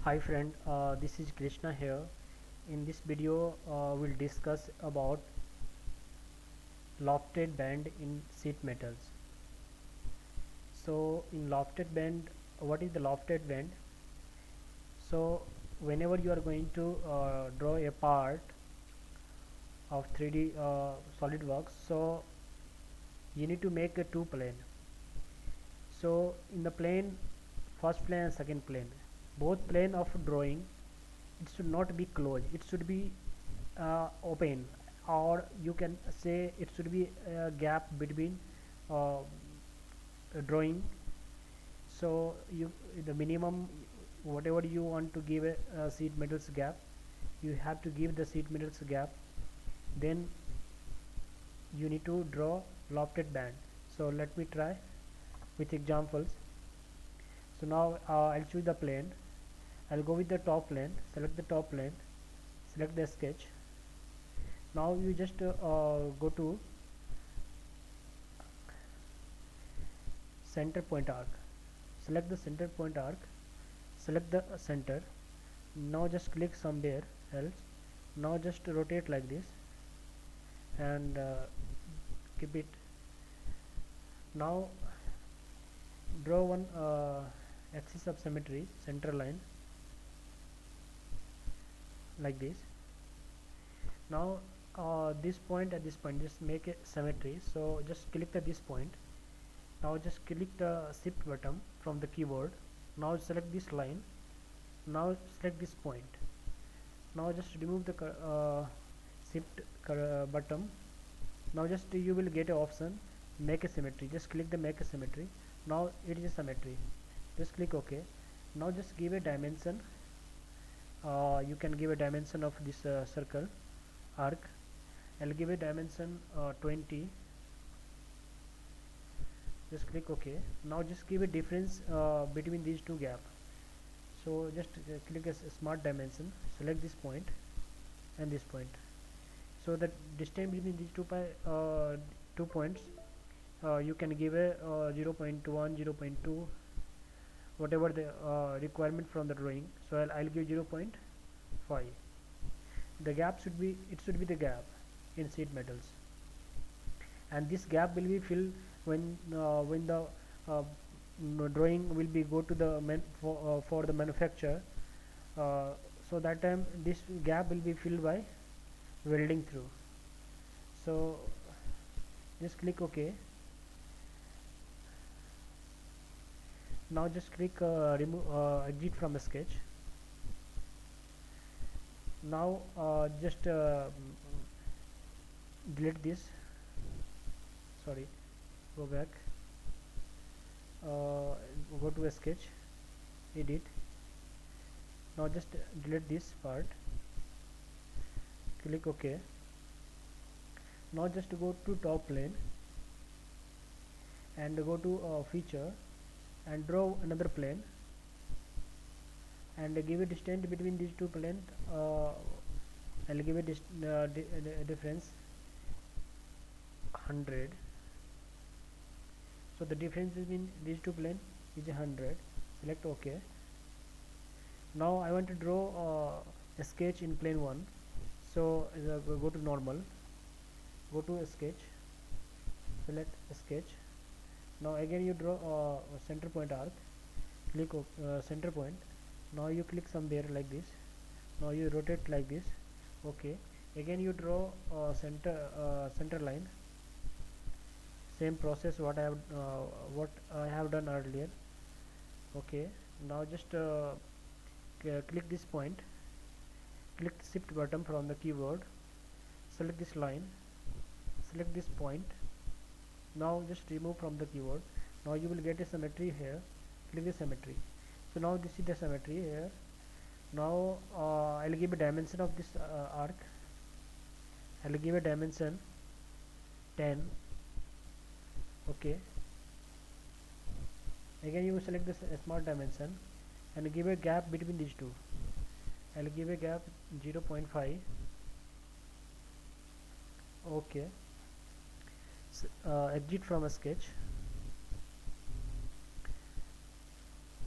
Hi friend, this is Krishna here. In this video, we'll discuss about lofted band in sheet metals. So in lofted band, what is the lofted band? So whenever you are going to draw a part of 3D SolidWorks, so you need to make a two plane. So in the plane, first plane and second plane, both plane of drawing, it should not be closed, it should be open, or you can say it should be a gap between uh, drawing. So you, the minimum, whatever you want to give a sheet metals gap, you have to give the sheet metals gap. Then you need to draw lofted band. So let me try with examples. So now I'll choose the plane. I'll go with the top plane, select the top plane, select the sketch. Now you just go to center point arc, select the center point arc, select the center. Now just click somewhere else. Now just rotate like this and keep it. Now draw one axis of symmetry, center line like this. Now this point at this point, just make a symmetry. So just click this point. Now just click the shift button from the keyboard. Now select this line. Now select this point. Now just remove the shift button. Now just you will get an option, make a symmetry. Just click the make a symmetry. Now it is a symmetry. Just click OK. Now just give a dimension. You can give a dimension of this circle arc. I'll give a dimension 20. Just click OK. Now just give a difference between these two gap. So just click a smart dimension, select this point and this point. So the distance between these two points, you can give a 0.1, 0.2, whatever the requirement from the drawing. So I'll give 0.5. The gap should be, it should be the gap in sheet metals, and this gap will be filled when the drawing will be go to the for the manufacturer. So that time this gap will be filled by welding through. So just click OK. Now just click remove exit from a sketch. Now just delete this, sorry, go back, go to a sketch, edit. Now just delete this part, click OK. Now just go to top plane and go to feature and draw another plane and give a distance between these two planes. I'll give a difference 100. So the difference between these two planes is 100. Select OK. Now I want to draw a sketch in plane 1. So go to normal, go to a sketch, select a sketch. Now again you draw a center point arc, click center point. Now you click somewhere like this. Now you rotate like this. Okay. Again you draw center line. Same process what I have done earlier. Okay. Now just click this point. Click the shift button from the keyboard. Select this line. Select this point. Now just remove from the keyboard. Now you will get a symmetry here. Click the symmetry. So now this is the symmetry here. Now I'll give a dimension of this arc. I'll give a dimension 10. Okay. Again you select this smart dimension and give a gap between these two. I'll give a gap 0.5. Okay. Exit from a sketch.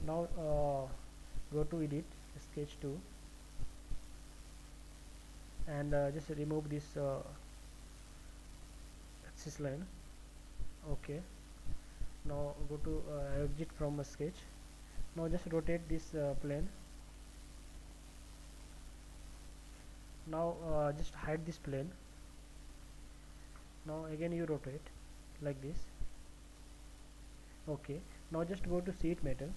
Now go to edit, sketch 2, and just remove this axis line. Okay, now go to exit from a sketch. Now just rotate this plane. Now just hide this plane. Now again you rotate like this. Okay, now just go to sheet metal,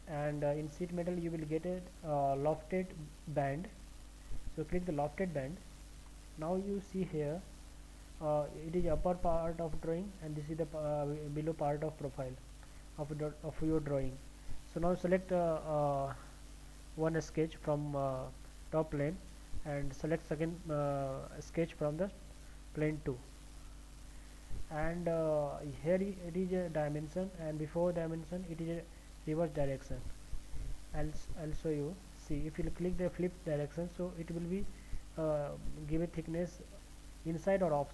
and in sheet metal you will get a lofted band. So click the lofted band. Now you see here it is upper part of drawing, and this is the below part of profile of your drawing. So now select one sketch from top plane, and select second sketch from the plane 2, and here it is a dimension, and before dimension it is a reverse direction. I'll show you. See, if you click the flip direction, so it will be give a thickness inside or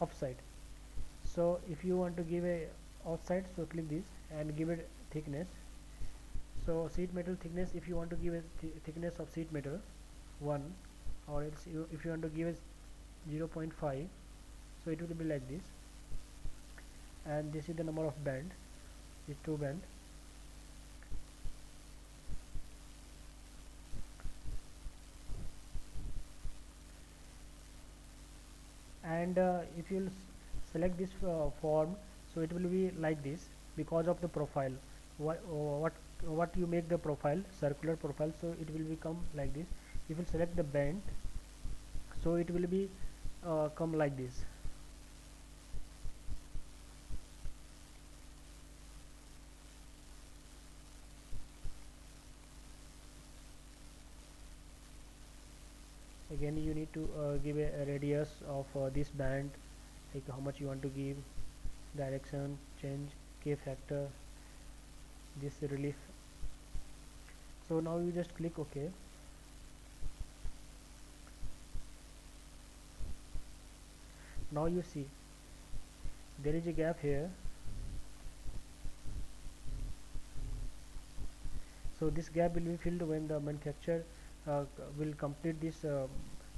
offside. So if you want to give a outside, so click this and give it thickness. So sheet metal thickness, if you want to give a thickness of sheet metal 1, or else if you want to give a 0.5, so it will be like this. And this is the number of band, is 2 band. And if you select this form, so it will be like this because of the profile. What you make the profile circular profile, so it will become like this. If you select the band, so it will be come like this. Again you need to give a radius of this band, like how much you want to give, direction, change, k factor, this relief. So now you just click OK. Now you see there is a gap here. So this gap will be filled when the manufacturer will complete this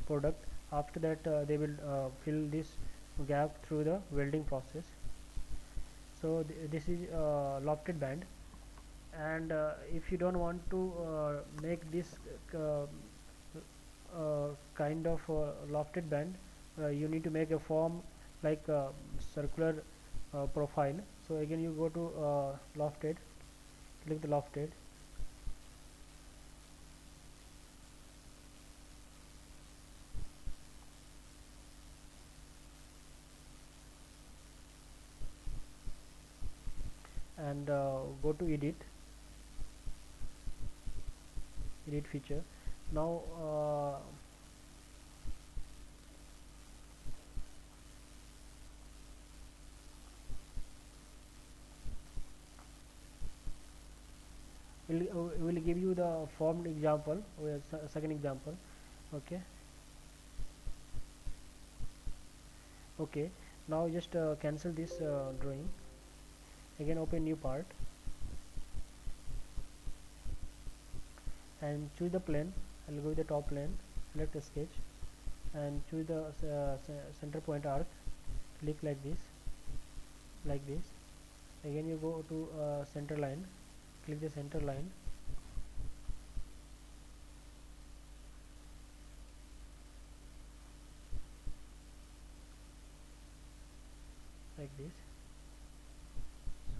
product. After that they will fill this gap through the welding process. So this is lofted band, and if you don't want to make this kind of lofted band, you need to make a form like circular profile. So again you go to lofted, click the lofted, and go to edit feature. Now will give you the formed example, second example. Okay, okay, now just cancel this drawing. Again open new part and choose the plane. I'll go with the top plane, select a sketch and choose the center point arc. Click like this, like this. Again you go to center line, click the center line, like this.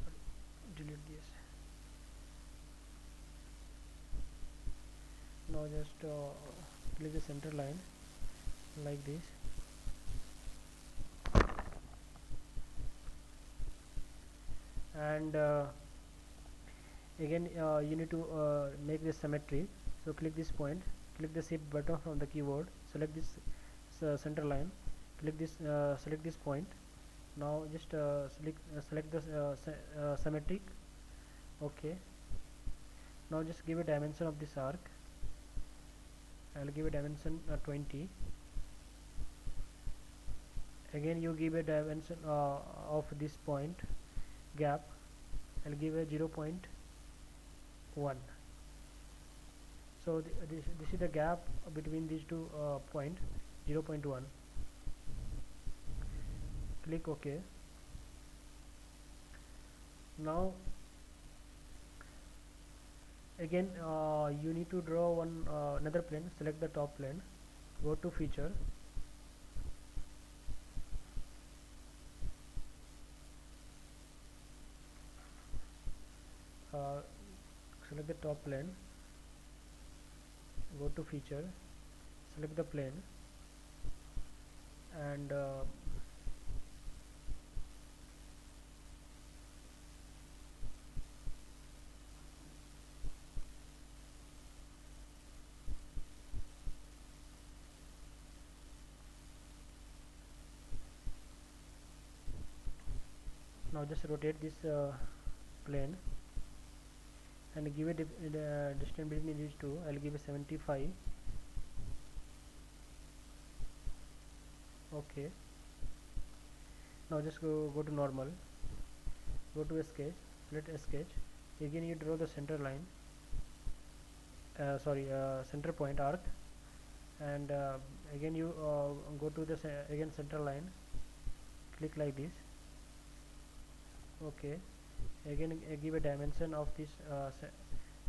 Sorry, delete this. Now just click the center line like this, and again you need to make this symmetry. So click this point, click the shift button from the keyboard, select this center line, click this select this point. Now just select the symmetric. Okay, now just give a dimension of this arc. I'll give a dimension 20. Again you give a dimension of this point gap. I'll give a 0.1. So this is the gap between these two point 0.1. Click OK. Now again you need to draw one another plane. Select the top plane, go to feature, uh, select the top plane, go to feature, select the plane, and now just rotate this plane and give it the distance between these two. I'll give it 75. Okay. Now just go to normal, go to a sketch, select a sketch. Again you draw the center line, center point arc, and again you go to the again center line, click like this. Okay. Again give a dimension of this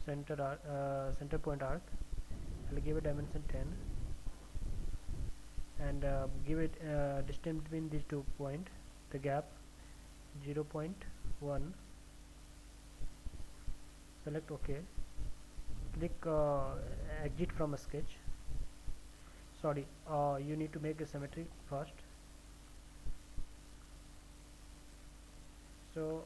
center point arc. I'll give a dimension 10 and give it distance between these two points, the gap 0.1. Select OK. Click exit from a sketch. Sorry, you need to make a symmetry first. So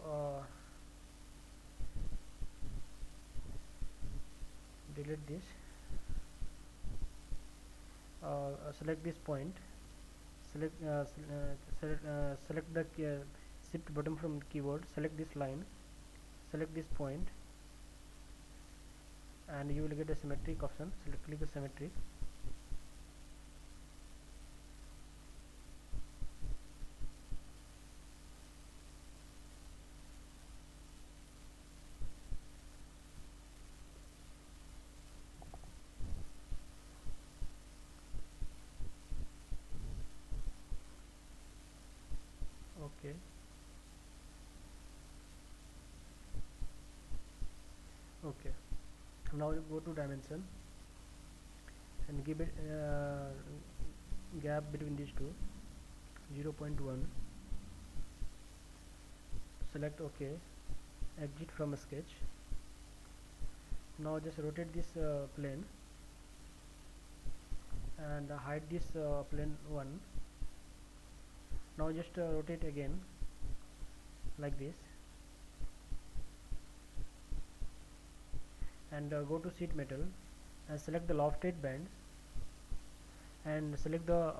delete this. Select this point. Select the shift button from the keyboard. Select this line. Select this point, and you will get a symmetric option. Click the symmetric. Okay. Okay. Now you go to dimension and give it gap between these two 0.1. Select OK. Exit from a sketch. Now just rotate this plane and hide this plane 1. Now just rotate again like this and go to sheet metal and select the lofted band and select the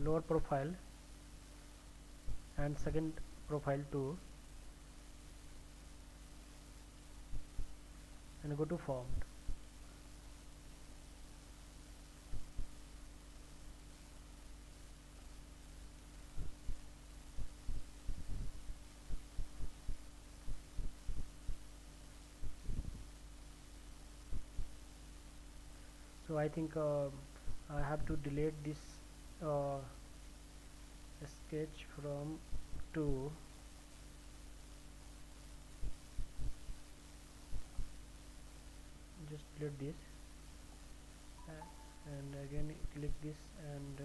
lower profile and second profile too, and go to formed. So I think I have to delete this sketch from 2. Just delete this and again click this and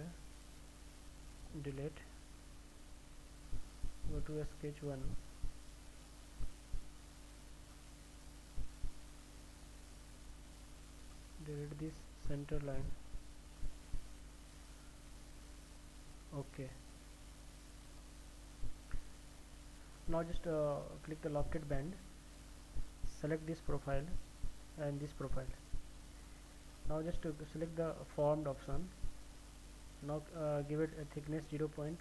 delete. Go to a sketch 1. Delete this center line. Okay. Now just click the lofted band, select this profile and this profile. Now just select the formed option. Now give it a thickness 0.1.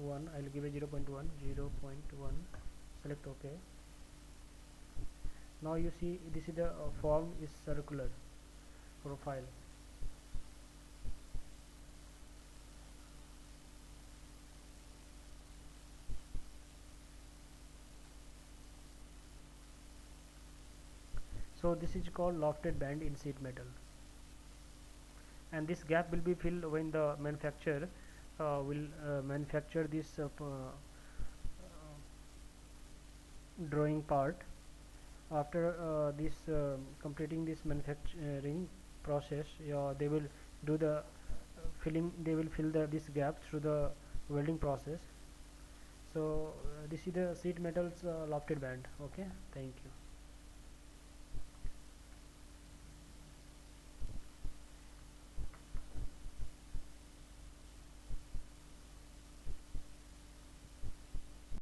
I'll give it 0.1. Select OK. Now you see this is the form is circular profile. So this is called lofted band in sheet metal, and this gap will be filled when the manufacturer will manufacture this drawing part. After this completing this manufacturing process, they will do the filling, they will fill this gap through the welding process. So this is the sheet metals lofted band. Okay, thank you.